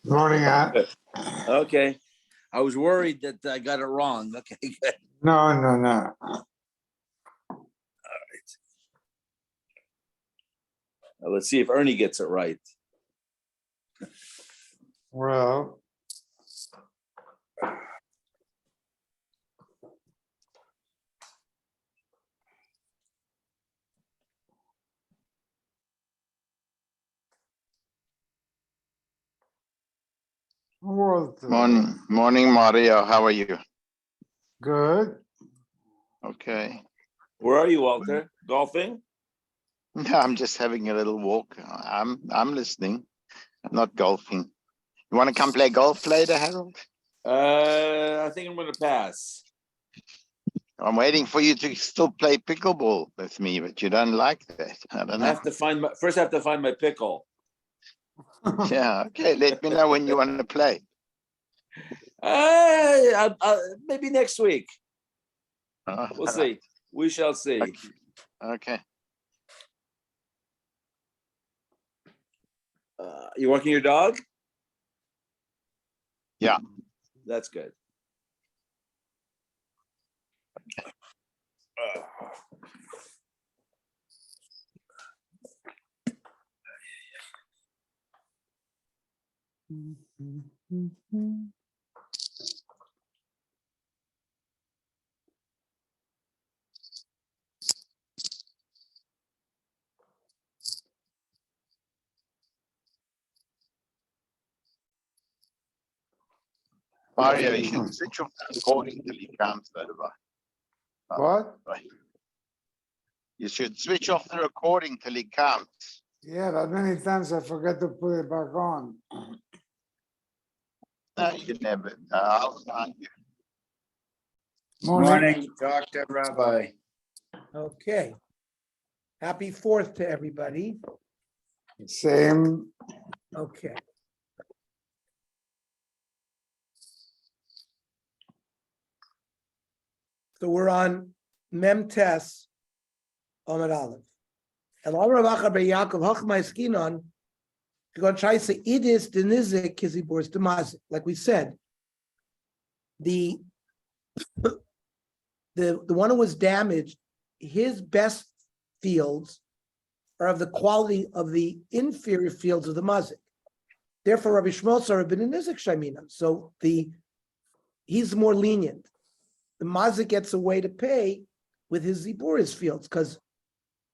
Morning, Okay. I was worried that I got it wrong. Okay, good. No. Now, let's see if Ernie gets it right. Well, Morning, Mario. How are you? good. Okay. Where are you, Walter? Golfing? No, I'm just having a little walk. I'm listening. I'm not golfing. You want to come play golf later, Harold? I think I'm going to pass. I'm waiting for you to still play pickleball with me, but you don't like that. I don't know. I have to find my pickle. Yeah. Okay. Let me know when you want to play. Maybe next week. We'll see. We shall see. Okay. You walking your dog? Yeah. That's good. Mario, you should switch off the recording till he comes, by the way. What? You should switch off the recording till he comes. Yeah, but many times I forget to put it back on. No, you never. No, I'll find you. Morning, Dr. Rabbi. Okay. Happy 4th to everybody. Same. Okay. So we're on Mem Tes Amud Aleph. And all Rav Acha Bar Yaakov Hachmai Skinon, you're going to try to say Idis Denizik Kiziburs Demazik. Like we said, the one who was damaged, his best fields are of the quality of the inferior fields of the mazik. Therefore, Rabbi Shmuel Sar ben Nizik Shaimina. So he's more lenient. The mazik gets a way to pay with his ziburis fields, because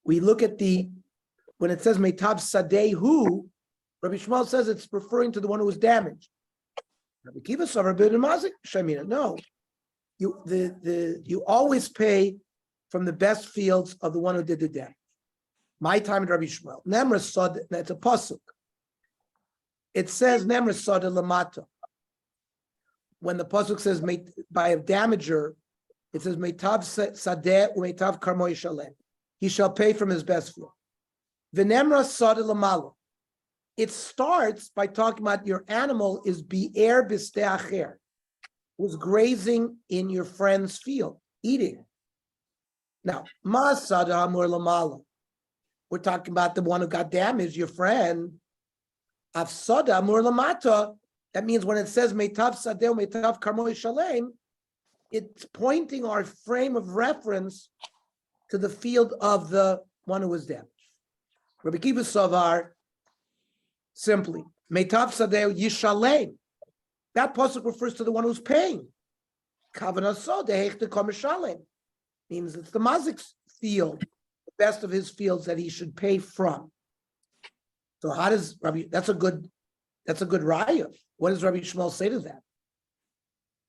we look at when it says Meitab Sadehu, Rabbi Shmuel says it's referring to the one who was damaged. Rabbi Kiva Sar ben Mazik Shaimina. No. You always pay from the best fields of the one who did the damage. My time at Rabbi Shmuel. Nemra Sod, that's a pasuk. It says Nemra Sod Lamata. When the pasuk says by a damager, it says Meitav Sadeh Meitav Karmoy Shalem. He shall pay from his best field. V'nemra Sod Lamala. It starts by talking about your animal is bi'er b'ste'acher, was grazing in your friend's field, eating. Now, Ma Sada Hamur Lamala. We're talking about the one who got damaged, your friend. Afsada Amur Lamata. That means when it says Meitav Sadeh, Meitav Karmoy Shalem, it's pointing our frame of reference to the field of the one who was damaged. Rabbi Kiva Savar, simply, Meitav Sadeh Yishalem. That pasuk refers to the one who's paying. Kavanah Sodeh Hechte Komishalem means it's the mazik's field, the best of his fields that he should pay from. So how does Rabbi? That's a good raya. What does Rabbi Shmuel say to that?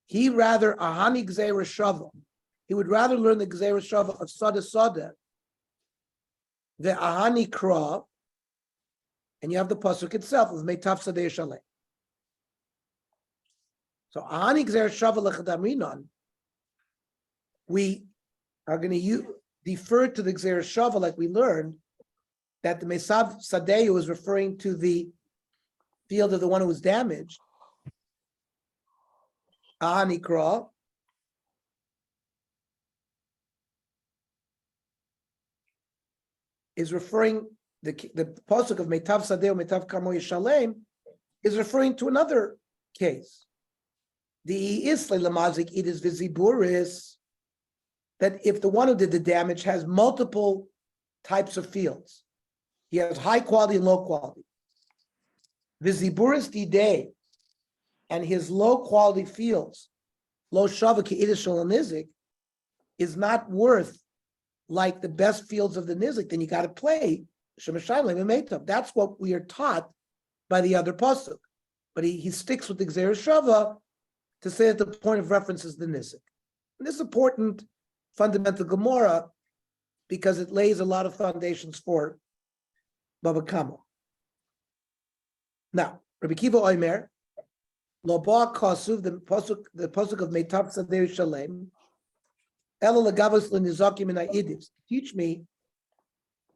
He rather ahani gzeira shava. He would rather learn the gzeira shava of sada, the ahani kra, and you have the pasuk itself of meitav sadeh shaleh. So ahani gzeira shava lechadaminon. We are going to defer to the gzeira shava, like we learned that the mesav sadeh is referring to the field of the one who was damaged. Ahanikra is referring the pasuk of Meitav Sadeh Meitav Karmo Yishalem is referring to another case. The isle lamazik idis visiburis, that if the one who did the damage has multiple types of fields, he has high quality and low quality. Visiburis dide, and his low quality fields, low shavaki idis nizik, is not worth like the best fields of the nizik. Then you got to play shemashayim. That's what we are taught by the other pasuk. But he sticks with the Gzeir Shava to say that the point of reference is the nizik. And this is important fundamental Gemara because it lays a lot of foundations for Baba Kama. Now, Rabbi Kiva Oimer, Lo ba kasuv, the pasuk of Meitav Sadeh Shalem, Ela legavos lenizakim in idis. Teach me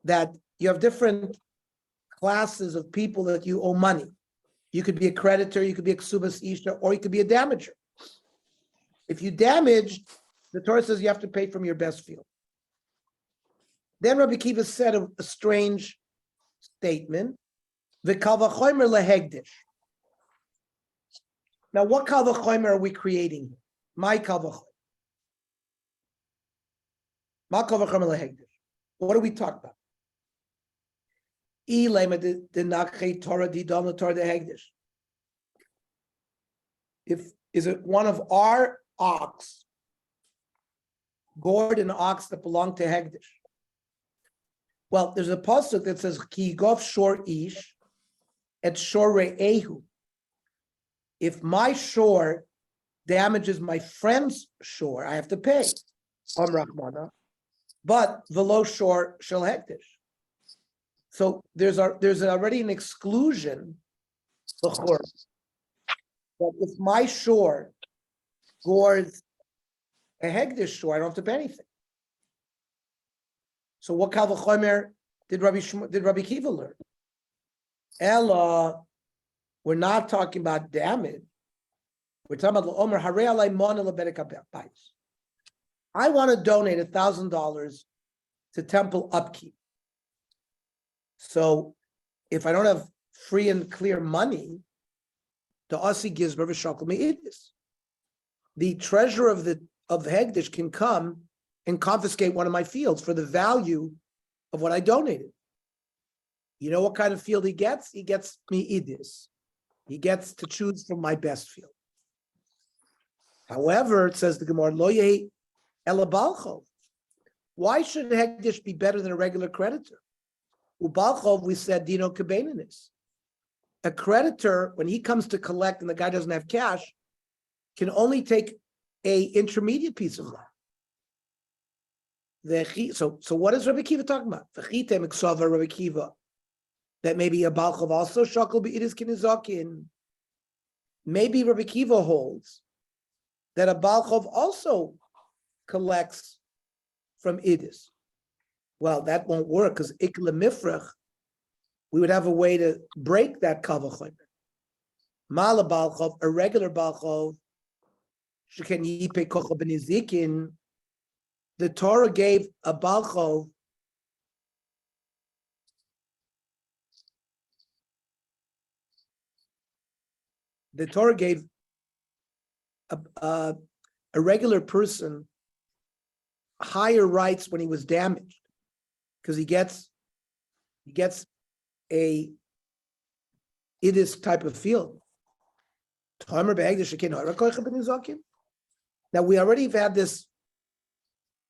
that you have different classes of people that you owe money. You could be a creditor, you could be a ksubas isha, or you could be a damager. If you damaged, the Torah says you have to pay from your best field. Then Rabbi Kiva said a strange statement, the kal vachomer lehegdish. Now, what kal vachomer are we creating? My kal vachomer. Ma kal vachomer lehegdish. What are we talking about? If is it one of our ox, gored an ox that belonged to Hegdish? Well, there's a pasuk that says Ki gov shor ish et shor re'ehu. If my shore damages my friend's shore, I have to pay. Rachmana, but velo shor shel Hegdish. So there's already an exclusion, that if my shore gores a Hegdish shore, I don't have to pay anything. So what kal vachomer did Rabbi Kiva learn? Ella, we're not talking about damage. We're talking about l'omer harei alai mona leberek habais. I want to donate $1,000 to temple upkeep. So if I don't have free and clear money, the Asi gives Shakal Me'idis. The treasurer of Hegdish can come and confiscate one of my fields for the value of what I donated. You know what kind of field he gets? He gets Me'idis. He gets to choose from my best field. However, it says the Gemara, Lo yehi ela balchov. Why should Hegdish be better than a regular creditor? Ubalchov, we said, Dino Kabenanis. A creditor, when he comes to collect and the guy doesn't have cash, can only take a intermediate piece of land. So what is Rabbi Kiva talking about? Rabbi Kiva, that maybe a Balchov also shakal be'idis kinizakin. Maybe Rabbi Kiva holds that a Balchov also collects from idis. Well, that won't work because ikla mifrach, we would have a way to break that kal vachomer. Mala balchov, a regular balchov, sheken yipe kocha b'nizikin. The Torah gave a balchov a regular person higher rights when he was damaged, because he gets a idis type of field. Now we already have had this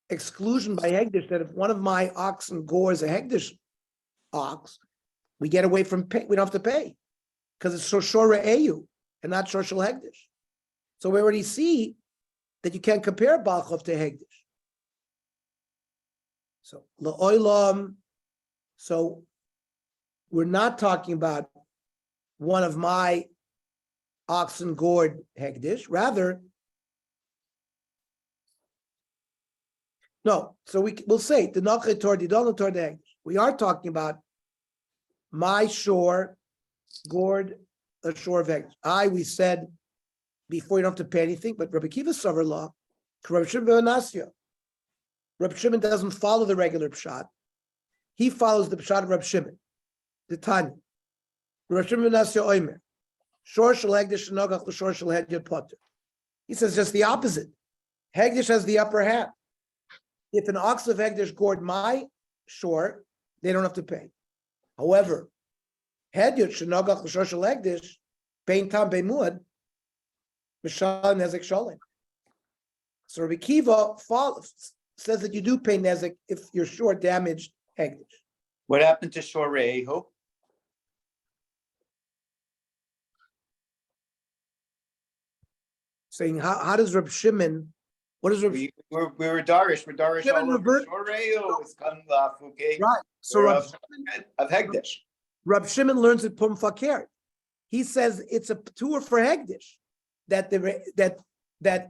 exclusion by Hegdish that if one of my oxen gores a Hegdish ox, we get away from pay. We don't have to pay because it's Shoshora Eyu and not Shoshel Hegdish. So we already see that you can't compare Balchov to Hegdish. So La'olam, so we're not talking about one of my oxen gored Hegdish, rather, no, so we'll say the Nachay Tor, Didon Tor the Hegdish. We are talking about my shore gored a shore of Hegdish. We said before you don't have to pay anything, but Rabbi Kiva Sover law, Rabbi Shimon ben Anasya. Rabbi Shimon doesn't follow the regular pshat. He follows the pshat of Rabbi Shimon, the Tanya. Rabbi Shimon ben Anasya Oimer. Shor shel hegdish shenogach l'shor shel hedyot potter. He says just the opposite. Hegdish has the upper hand. If an ox of hegdish gored my shore, they don't have to pay. However, hedyot shenogach l'shor shel hegdish, bein tam bein muad, Mishal nezek sholem. So Rabbi Kiva says that you do pay nezek if your shore damaged hegdish. What happened to Shore Eho? Saying how does Reb Shimon? What is Reb? We were Darish. We're Darish Shimon all over. revert- Shore Eho is Kanlaf, okay? Right. So We're Reb of Hegdish. Reb Shimon learns it Pum Fakir. He says it's a tour for hegdish that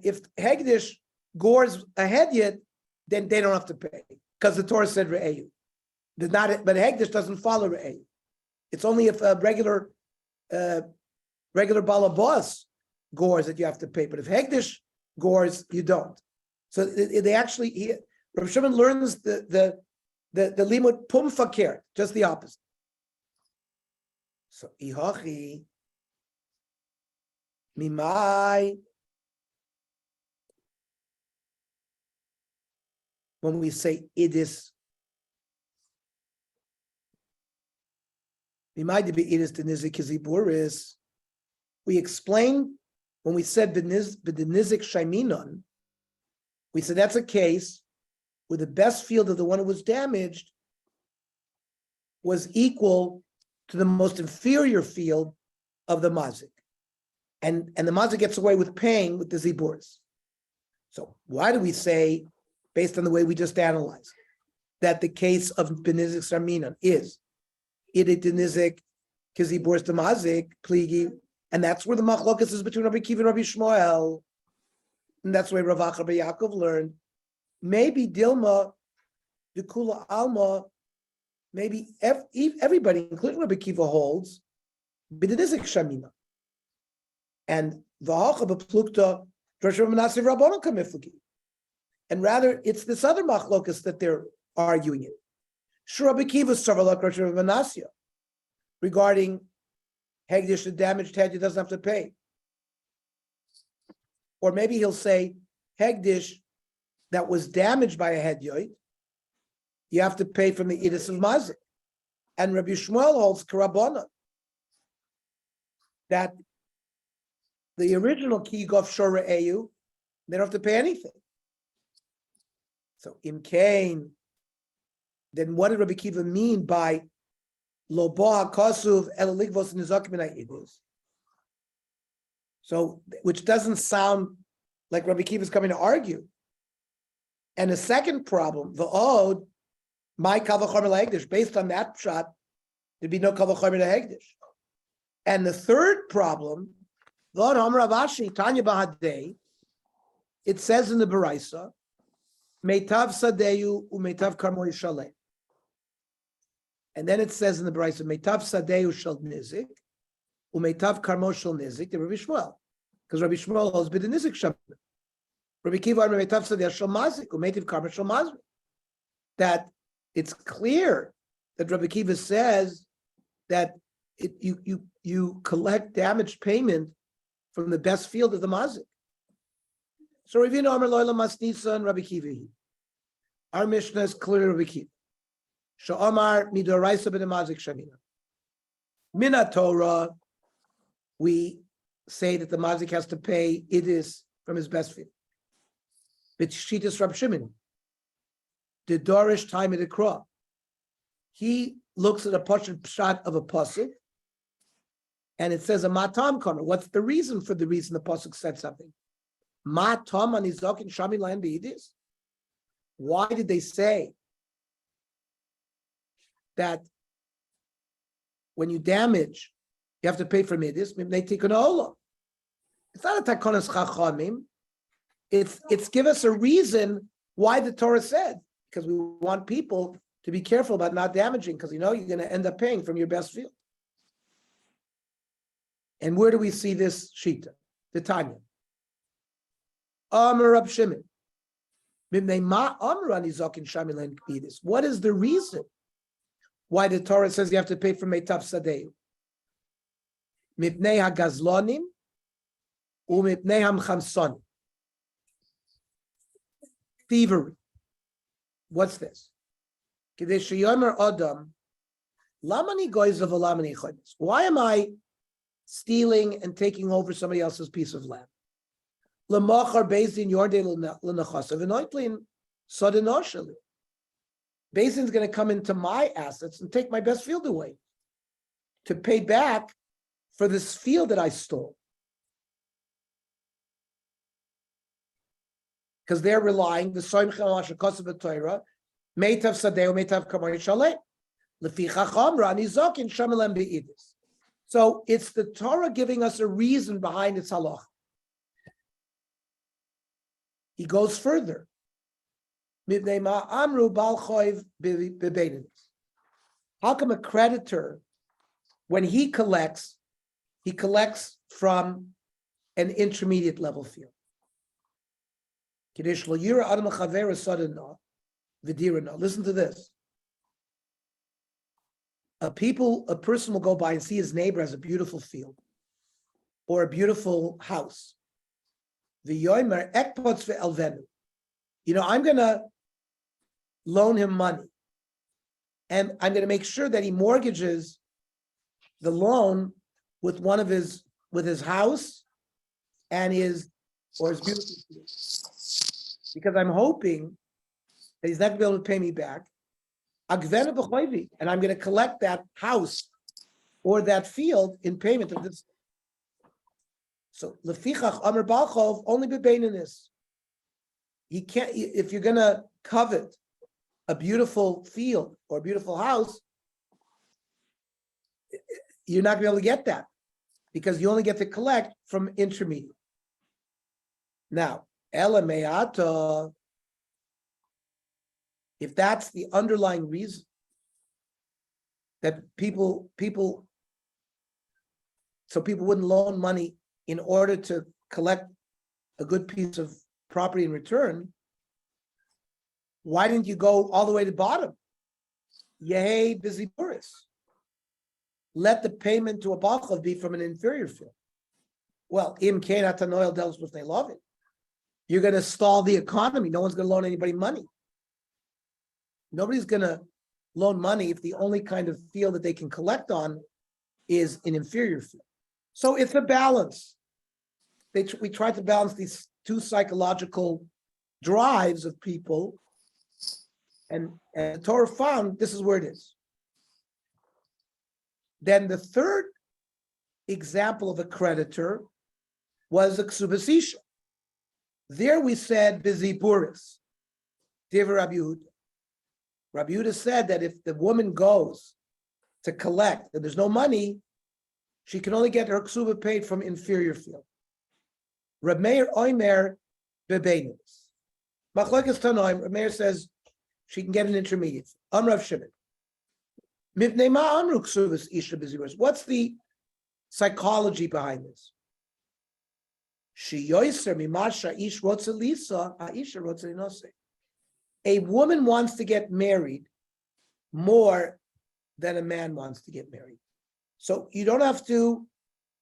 if hegdish gores a hedyot, then they don't have to pay because the Torah said re'eyu. But hegdish doesn't follow re'eyu. It's only if a regular balabas gores that you have to pay. But if hegdish gores, you don't. So they actually Rav Shimon learns the limud pum fakir, just the opposite. So ihachi mimai. When we say idis, mimai to be idis the nizik kiziburis, we explained when we said the nizik shaiminon, we said that's a case where the best field of the one who was damaged was equal to the most inferior field of the mazik. And the mazik gets away with paying with the ziburis. So why do we say, based on the way we just analyzed, that the case of benizik sarminan is idit denizik kiziburis the mazik pligi, and that's where the machlokas is between Rabbi Kiva and Rabbi Shmuel, and that's where Rav Acha Rabbi Yaakov learned. Maybe Dilma, Dukula Alma, maybe everybody, including Rabbi Kiva, holds benizik shamina. And v'hacha b'plukta Rosh Hashanah Rabbanon kamiflagi. And rather, it's this other machlokas that they're arguing it. Rabbi Kiva savalak Rosh Hashanah regarding hegdish, the damaged hedyot doesn't have to pay. Or maybe he'll say hegdish that was damaged by a hedyot, you have to pay from the idus of mazik. And Rabbi Shmuel holds karabana that the original kigov shora eyu, they don't have to pay anything. So imkain, then what did Rabbi Kiva mean by lo boha kasuv el ligvos nizakim idus? So, which doesn't sound like Rabbi Kiva is coming to argue. And the second problem, the od, my kavachomer lahegdish, based on that shot, there'd be no kavachomer lahegdish. And the third problem, Lord Amar Avashi, Tanya Bahadei, it says in the Baraisa, Meitav Sadeyu uMeitav Karmo Yishaleh. And then it says in the Baraisa, Meitav Sadeyu Shal Nizik, uMeitav Karmo Shal Nizik, the Rabbi Shmuel. Because Rabbi Shmuel holds bid the Nizik Shabbat. Rabbi Kiva and Meitav Sadeyu Shal Mazik, uMeitav Karmo Shal Mazik. That it's clear that Rabbi Kiva says that you collect damage payment from the best field of the mazik. So Ravina Amar Loila Masnisa and Rabbi Kiva. Our Mishnah is clear Rabbi Kiva. Sha'amar midoraisa ben mazik shamina. Mina Torah, we say that the mazik has to pay idis from his best field. But Shitas Rab Shimon, the Dorish time of the crop. He looks at a shot of a pasuk, and it says a matam komer. What's the reason for the reason the pasuk said something? Matam anizokin shami lahem beidis. Why did they say that when you damage, you have to pay for midis? It's not a takonas chachamim. It's give us a reason why the Torah said, because we want people to be careful about not damaging, because you're going to end up paying from your best field. And where do we see this shita? The Tanya. Amar Rab Shimon. What is the reason why the Torah says you have to pay for Meitav Sadeu? mipnei hagazlonim umipnei hamchamsonim. Thievery. What's this? Adam, why am I stealing and taking over somebody else's piece of land? Basin's going to come into my assets and take my best field away to pay back for this field that I stole. Because they're relying the Torah, Meitav Sadeo, Meitav Kamari Shaleh. So it's the Torah giving us a reason behind its halach. He goes further. How come a creditor, when he collects from an intermediate level field? Listen to this. A person will go by and see his neighbor has a beautiful field or a beautiful house. I'm going to loan him money, and I'm going to make sure that he mortgages the loan with his house and his beautiful field, because I'm hoping that he's not going to be able to pay me back. And I'm going to collect that house or that field in payment of this. So lefichach Amar Balchov only bebeinanis. He can't. If you're going to covet a beautiful field or a beautiful house, you're not going to be able to get that because you only get to collect from intermediate. Now, Ela me'ata. If that's the underlying reason that people wouldn't loan money in order to collect a good piece of property in return, why didn't you go all the way to the bottom? Yehei busy tourists. Let the payment to a balchav be from an inferior field. Well, im kein atanoel deals with they love it. You're going to stall the economy. No one's going to loan anybody money. Nobody's going to loan money if the only kind of field that they can collect on is an inferior field. So it's a balance. We try to balance these two psychological drives of people, and the Torah found this is where it is. Then the third example of a creditor was a ksubas isha. There we said bizipuris, divrei Rabbi Yehuda. Rabbi Yehuda said that if the woman goes to collect and there's no money, she can only get her ksuba paid from inferior field. Reb Meir Oimer bebeinis. Machlokes Tanoim, Reb Meir says she can get an intermediate. Amrav Shimon. Mipnei ma amru ksubas isha bizipuris. What's the psychology behind this? She yoiser mimasha ish rotza lisa, aisha rotza inose. A woman wants to get married more than a man wants to get married. So you don't have to,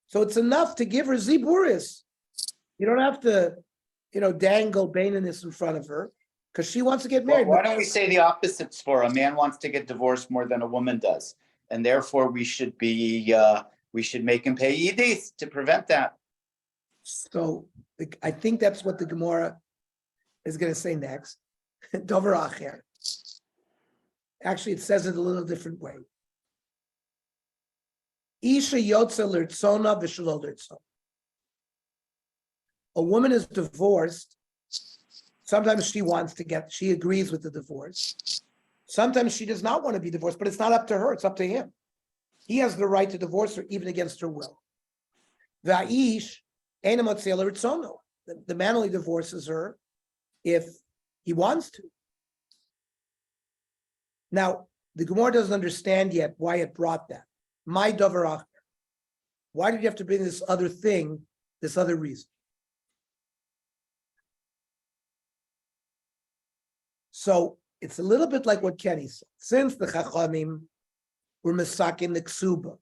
so it's enough to give her ziburis. You don't have to, dangle baininess in front of her because she wants to get married. Why don't we say the opposite for a man wants to get divorced more than a woman does, and therefore we should make him pay yidis to prevent that. So I think that's what the Gemara is going to say next. Dover acher. Actually, it says it a little different way. Isha yotza l'rtzona v'shelo l'rtzona. A woman is divorced. Sometimes she agrees with the divorce. Sometimes she does not want to be divorced, but it's not up to her, it's up to him. He has the right to divorce her even against her will. Va'ish eina motzei l'rtzono. The man only divorces her if he wants to. Now, the Gemara doesn't understand yet why it brought that. My davar acher. Why did you have to bring this other thing, this other reason? So it's a little bit like what Kenny said. Since the Chachamim were misakin the ksuba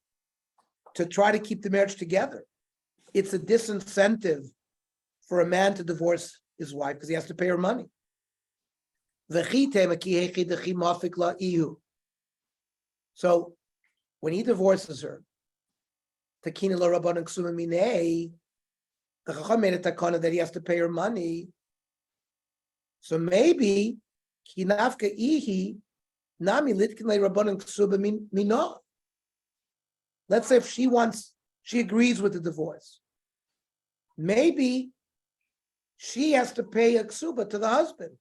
to try to keep the marriage together. It's a disincentive for a man to divorce his wife because he has to pay her money. So when he divorces her, the Chacham made a takana that he has to pay her money. So maybe let's say if she agrees with the divorce, maybe she has to pay a ksuba to the husband.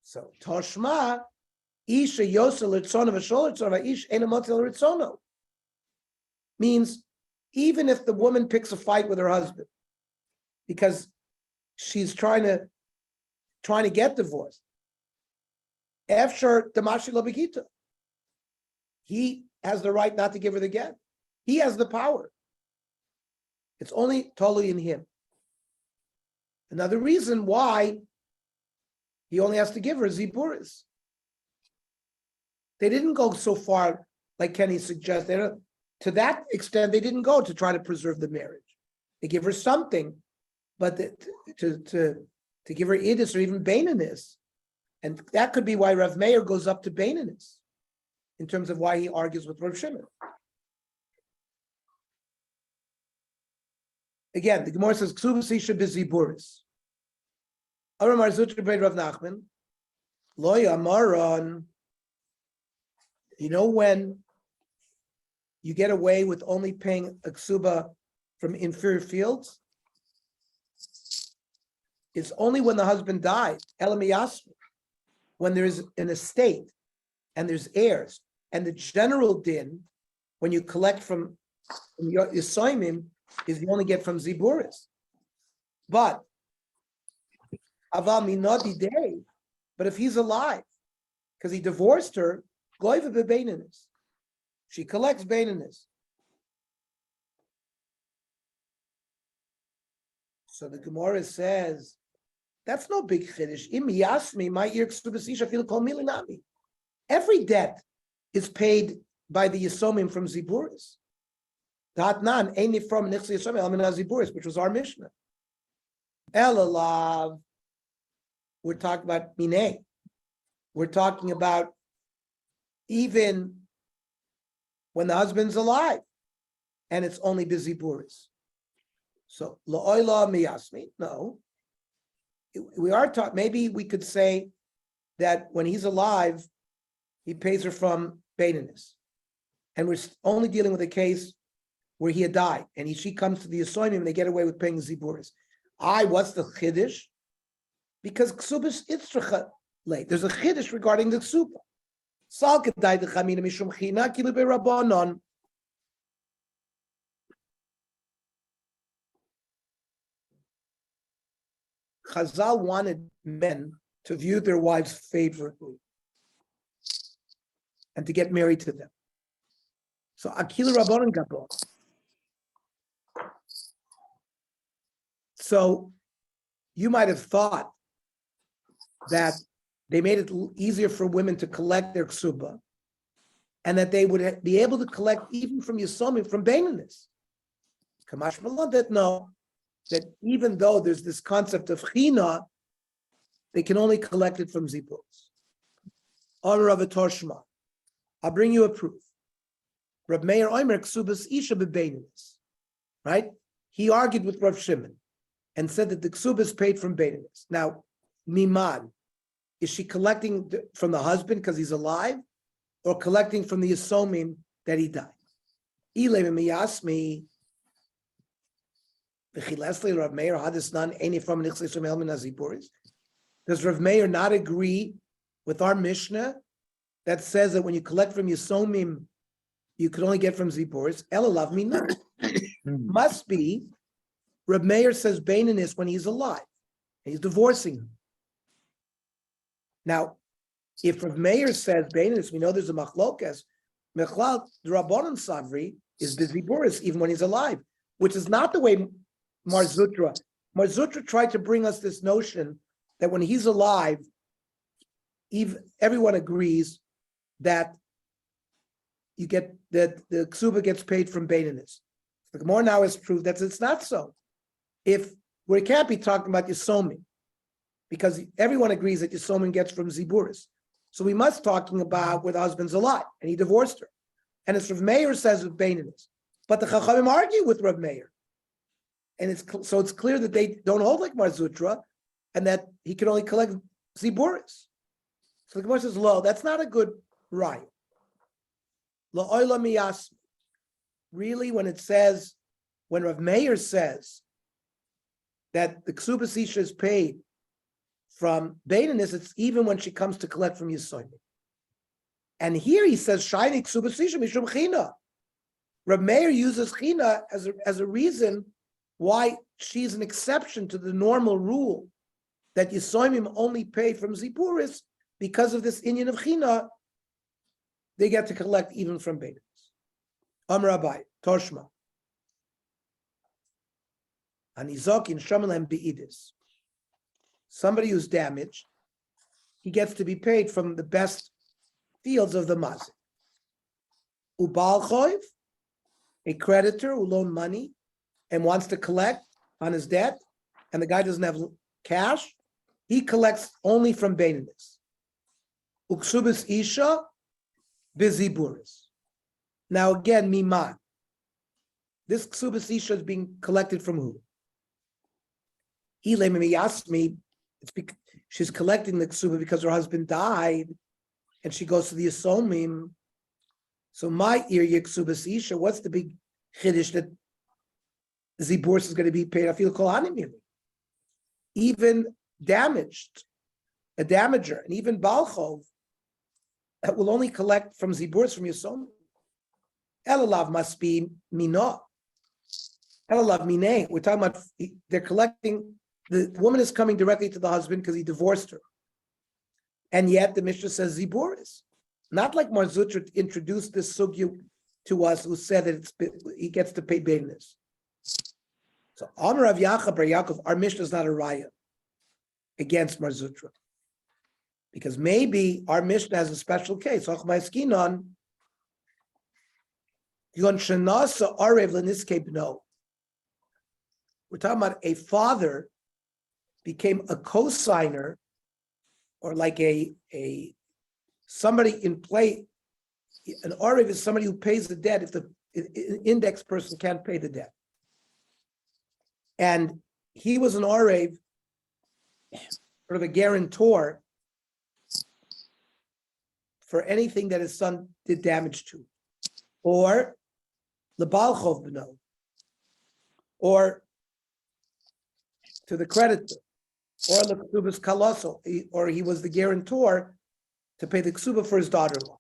So Toshma, Isha Yosel Ritzono V'Shol Ritzono Ish Ena Motel Ritzono means even if the woman picks a fight with her husband because she's trying to get divorced, after Damashi Lobikita, he has the right not to give her the get. He has the power. It's only totally in him. Another reason why he only has to give her ziburis. They didn't go so far, like Kenny suggested. To that extent, they didn't go to try to preserve the marriage. They give her something, but to give her idis or even baininess. And that could be why Rav Meir goes up to baininess in terms of why he argues with Rav Shimon. Again, the Gemara says, Ksubas Isha B'Ziburis. Aramar Zutra B'Rav Rav Nachman, Lo Yamaron. You know when you get away with only paying a ksuba from inferior fields? It's only when the husband died, Elamiyasmi, when there's an estate and there's heirs. And the general din, when you collect from your Yisoimim, is you only get from Ziburis. But Aval Minodi Day, but if he's alive, because he divorced her, Goiva Bebeininis. She collects Beininis. So the Gemara says, that's no big chiddush. Im yasmi, my ear ksubasisha feel kol milinami. Every debt is paid by the Yisomim from Ziburis. Datnan, ain't from Nixi Yisomim, Almina Ziburis, which was our Mishnah. Elalav, we're talking about Mineh. We're talking about even when the husband's alive, and it's only Biziburis. So, La'oila miyasmi, no. We are taught, maybe we could say that when he's alive, he pays her from Baininus. And we're only dealing with a case where he had died, and she comes to the Yisoimim and they get away with paying Ziburis. What's the Chiddush? Because Ksubas Itzracha late. There's a Chiddush regarding the Ksuba. Sal kedai dechamina mishum china kilu berabanan. Chazal wanted men to view their wives favorably and to get married to them. So Akil Rabbanon Gabon. So you might have thought that they made it easier for women to collect their ksuba, and that they would be able to collect even from Yisomim, from Beinanis. Kamash Malon that no, that even though there's this concept of china, they can only collect it from Ziburis. Honor of a Torshma. I'll bring you a proof. Rab Meir Omer Ksubas Isha Bebeinanis. Right? He argued with Rav Shimon and said that the ksuba is paid from Beinanis. Now, Miman. Is she collecting from the husband because he's alive, or collecting from the Yisomim that he died? Does Rav Meir not agree with our Mishnah that says that when you collect from Yisomim, you could only get from Ziboris? Elalav mina. Must be, Rav Meir says Beinanis when he's alive. He's divorcing him. Now, if Rav Meir says Beinanis, we know there's a machlokas. Mechlal, the Rabbanon Savri is Biziburis even when he's alive, which is not the way Mar Zutra. Mar Zutra tried to bring us this notion that when he's alive, everyone agrees that you get that the ksuba gets paid from Baininus. The Gemara now has proved that it's not so. If we can't be talking about Yisomim, because everyone agrees that Yisomim gets from Ziburis. So we must talking about where the husband's alive and he divorced her. And it's Rav Meir says with Baininus. But the Chachamim argue with Rav Meir. And it's clear that they don't hold like Mar Zutra and that he can only collect Ziburis. So the Gemara says, lo, that's not a good right. Lo oila miyasmi. Really, when Rav Meir says that the Ksubas Isha is paid from Baininus, it's even when she comes to collect from Yisoyim. And here he says, Shiny Ksubas Isha Mishum China. Rav Meir uses China as a reason why she's an exception to the normal rule that Yisoyim only pay from Ziburis because of this inyan of China, they get to collect even from Baininus. Amar Abai, Toshma. Anizokin Shamalem Beidis. Somebody who's damaged, he gets to be paid from the best fields of the mazik. Ubal Choiv, a creditor who loaned money and wants to collect on his debt, and the guy doesn't have cash, he collects only from Baininus. Uksubis Isha, Biziburis. Now again, Miman. This Ksubas Isha is being collected from who? It's because she's collecting the Ksuba because her husband died, and she goes to the Yisomim. So my ear Ksubas Isha, what's the big chiddush that Ziburis is going to be paid? I feel Kohanim. Even damaged, a damager, and even Balchov that will only collect from Ziburis from Yisomim. Elalav must be Minah. Elalav Mineh. We're talking about they're collecting. The woman is coming directly to the husband because he divorced her. And yet the Mishnah says Ziburis. Not like Mar Zutra introduced this sugya to us, who said that he gets to pay Baininus. So Amar Rav Yaakov Bar Yaakov, our Mishnah is not a raya against Mar Zutra. Because maybe our Mishnah has a special case. We're talking about a father became a co-signer, or like a somebody in play. An Arev is somebody who pays the debt if the index person can't pay the debt. And he was an Arev, sort of a guarantor for anything that his son did damage to, or Lebalchov B'no, or to the creditor, or the Ksubas Kaloso, or he was the guarantor to pay the Ksuba for his daughter-in-law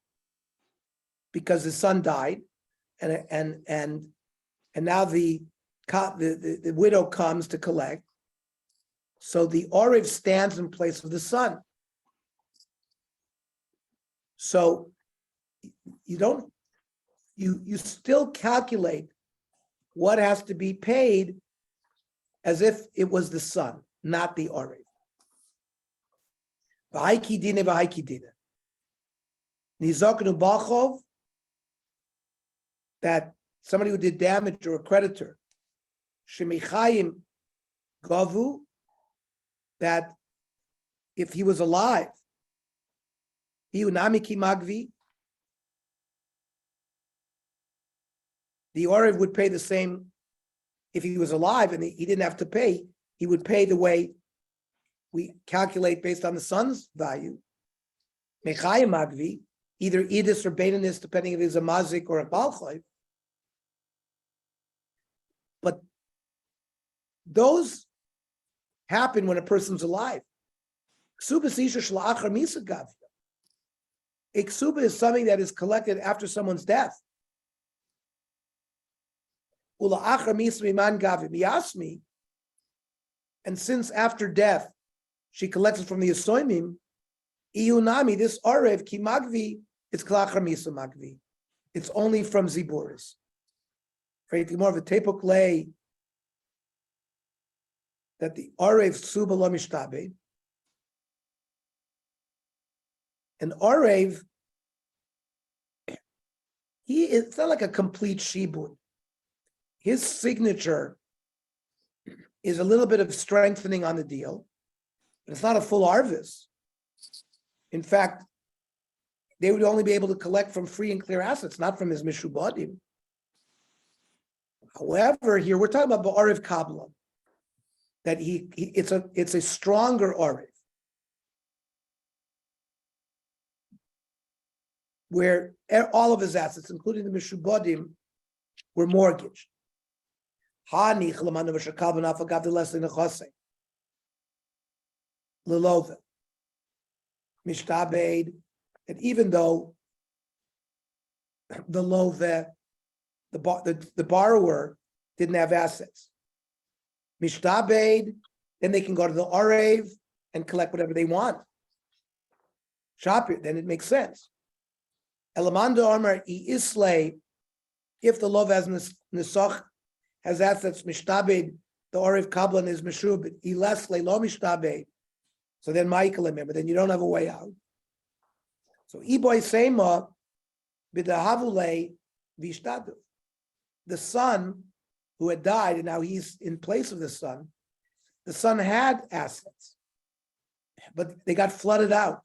because his son died, and now the widow comes to collect. So the Orev stands in place of the son. So you still calculate what has to be paid as if it was the son, not the Orev. V'haikidine v'haikidine. Nizoknu bachov, that somebody who did damage or a creditor, shemichayim gavu, that if he was alive, hiunamiki magvi, the Orev would pay the same. If he was alive and he didn't have to pay, he would pay the way we calculate based on the son's value. Mechayim magvi, either Edis or Baininus, depending if he's a mazik or a balchayv. But those happen when a person's alive. Ksuba isha shla'achar misa gavya. A ksuba is something that is collected after someone's death. Ula'achar misa miman gavya miyasmi. And since after death she collects it from the Yisoimim, Iyunami, this Arev ki magvi, it's klachar misa magvi. It's only from Ziburis. More of a tepuk lay that the Arev suba lo mishtabe. An Arev It's not like a complete shibud. His signature is a little bit of strengthening on the deal, but it's not a full arvis. In fact, they would only be able to collect from free and clear assets, not from his mishubadim. However, here we're talking about ba'ariv kabbalah, that it's a stronger ariv, where all of his assets, including the mishubadim, were mortgaged. Lelova, mishtabed, and even though the love, the borrower didn't have assets, mishtabed, then they can go to the arev and collect whatever they want. Shapir, then it makes sense. Elamanda Amar Islay, if the love has nisach, has assets, mishtabed, the arev kablan is meshubed, Ileslay lo mishtabed. So then Michael, remember, then you don't have a way out. So Iboy Sema Bidahavule Vishtadu. The son who had died, and now he's in place of the son had assets, but they got flooded out.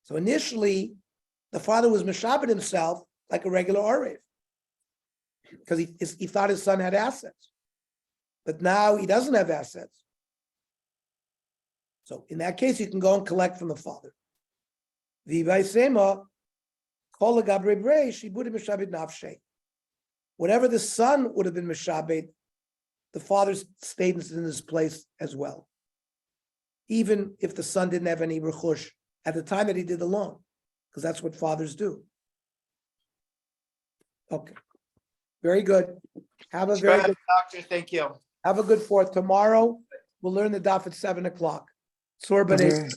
So initially, the father was Meshabed himself like a regular Arev, because he thought his son had assets. But now he doesn't have assets. So in that case, you can go and collect from the father. Whatever the son would have been Meshabed, the father's status in his place as well. Even if the son didn't have any rechush at the time that he did the loan, because that's what fathers do. Okay. Very good. Have a very good Doctor, thank you. Have a good fourth. Tomorrow we'll learn the daf at 7:00. Okay.